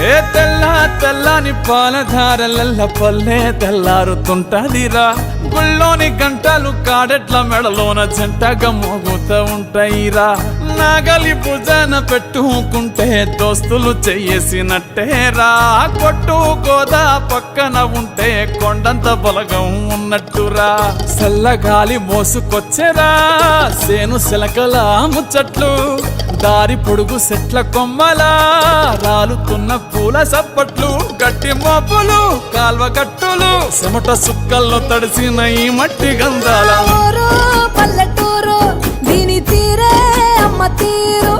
ఏ తెల్లని పాలధారలల్ల పల్లె తెల్లారుతుంటదిరా గుళ్ళోని గంటలు కాడెట్ల మెడలోన జంటగా మోగుతూ ఉంటాయిరా నాగలి భుజాన పెట్టుకుంటే దోస్తులు చెయ్యేసినట్టేరా కొట్టు గోదా పక్కన ఉంటే కొండంత బలగం ఉన్నట్టురా చల్లగాలి మోసుకొచ్చెరా సేను శిలకల ముచ్చట్లు దారి పొడుగు సెట్ల కొమ్మలా రాలుతున్న పూల సప్పట్లు గట్టి మోపులు కాల్వ కట్టులు చెమట సుక్కల్లో తడిసిన ఈ మట్టి గంధాల పల్లెటూరు దీని తీరే అమ్మ తీరు